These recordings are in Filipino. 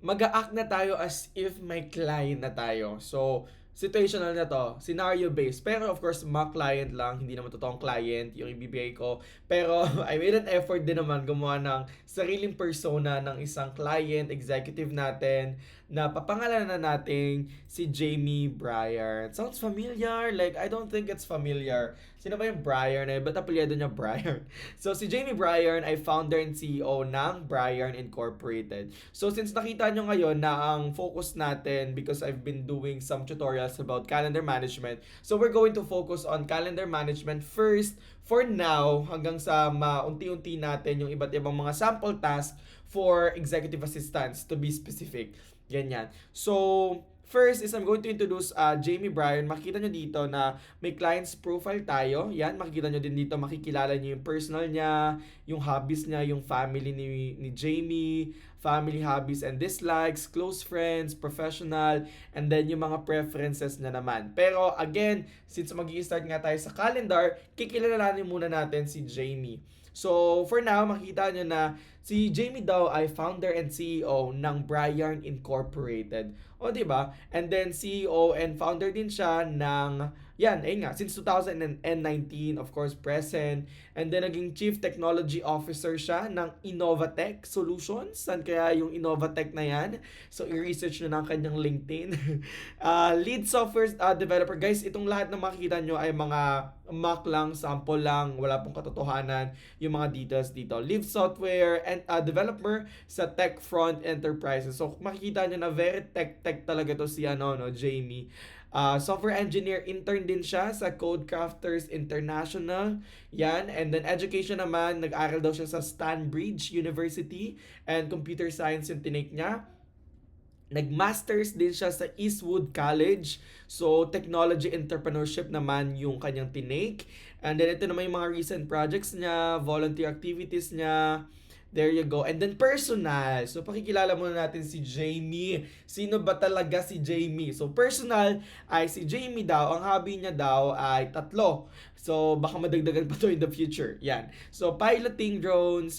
Mag-a-act na tayo as if may client na tayo. So, situational na to, scenario-based. Pero of course, mga client lang, hindi naman totoong client yung ibibigay ko. Pero I made an effort din naman gumawa ng sariling persona ng isang client, executive natin, na papangalanan na nating si Jamie Bryan. Sounds familiar? Like, I don't think it's familiar. Sino ba yung Bryan na yun? Ba't apelyido niya Bryan? So, si Jamie Bryan ay founder and CEO ng Bryan Incorporated. So, since nakita nyo ngayon na ang focus natin, because I've been doing some tutorials about calendar management, so we're going to focus on calendar management first for now, hanggang sa maunti-unti natin yung iba't ibang mga sample task for executive assistants, to be specific. Ganyan. So, first is I'm going to introduce Jamie Bryan. Makikita nyo dito na may client's profile tayo. Yan, makikita nyo din dito, makikilala nyo yung personal niya, yung hobbies niya, yung family ni Jamie, family hobbies and dislikes, close friends, professional, and then yung mga preferences na naman. Pero again, since mag-i-start nga tayo sa calendar, kikilalanin muna natin si Jamie. So, for now, makikita nyo na si Jamie daw ay founder and CEO ng Bryan Incorporated. O, di ba? And then CEO and founder din siya ng, yan, ayun nga, since 2019, of course, present. And then naging Chief Technology Officer siya ng Innovatech Solutions. Saan kaya yung Innovatech na yan? So, i-research nyo na ang kanyang LinkedIn. Lead software developer. Guys, itong lahat na makikita nyo ay mga mock lang, sample lang, wala pong katotohanan yung mga details dito. Lead software and developer sa tech front enterprises. So makikita nyo na very tech talaga to si Jamie. Software engineer intern din siya sa Codecrafters International. Yan. And then education naman, nag-aral daw siya sa Stanbridge University and computer science yung tinake niya. Nag-masters din siya sa Eastwood College. So, technology entrepreneurship naman yung kanyang tinake. And then, ito naman yung mga recent projects niya, volunteer activities niya. There you go. And then, personal. So, pakikilala muna natin si Jamie. Sino ba talaga si Jamie? So, personal ay si Jamie daw. Ang hobby niya daw ay tatlo. So, baka madagdagan pa to in the future. Yan. So, piloting drones,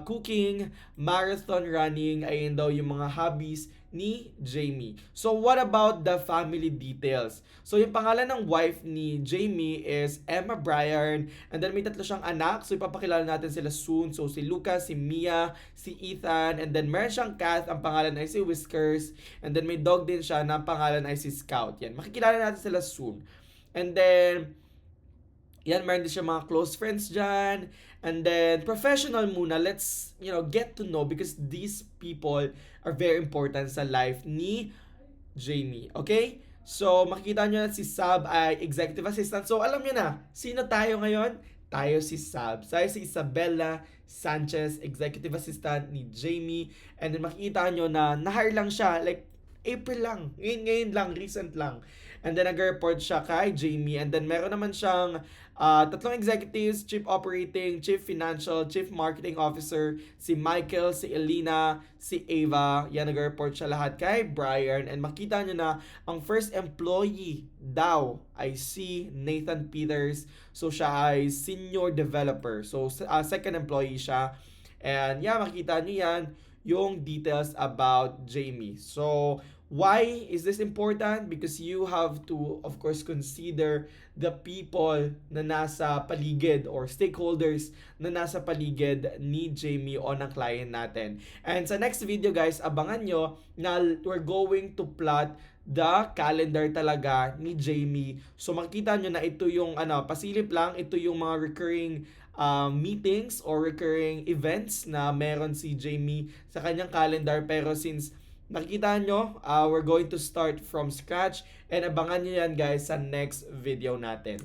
cooking, marathon running, ayun daw yung mga hobbies ni Jamie. So, what about the family details? So, yung pangalan ng wife ni Jamie is Emma Bryan. And then, may tatlo siyang anak. So, ipapakilala natin sila soon. So, si Lucas, si Mia, si Ethan. And then, meron siyang cat. Ang pangalan ay si Whiskers. And then, may dog din siya na ang pangalan ay si Scout. Yan. Makikilala natin sila soon. And then, yan, meron din siya mga close friends dyan. And then, professional muna. Let's, get to know because these people are very important sa life ni Jamie. Okay? So, makikita nyo na si Sab ay executive assistant. So, alam nyo na, sino tayo ngayon? Tayo si Sab. Tayo si Isabella Sanchez, executive assistant ni Jamie. And then, makikita nyo na na-hire lang siya. Like, April lang. Ngayon lang, recent lang. And then, nag-report siya kay Jamie. And then, meron naman siyang tatlong executives, Chief Operating, Chief Financial, Chief Marketing Officer, si Michael, si Elena, si Ava. Yan, nag-report siya lahat kay Bryan. And makita nyo na, ang first employee daw ay si Nathan Peters. So, siya ay senior developer. So, second employee siya. And yeah, makita nyo yan, yung details about Jamie. So, why is this important? Because you have to, of course, consider the people na nasa paligid or stakeholders na nasa paligid ni Jamie o ng client natin. And sa next video, guys, abangan nyo na we're going to plot the calendar talaga ni Jamie. So makikita nyo na ito yung pasilip lang, ito yung mga recurring meetings or recurring events na meron si Jamie sa kanyang calendar. Pero since nakikita nyo, we're going to start from scratch and abangan nyo yan, guys, sa next video natin.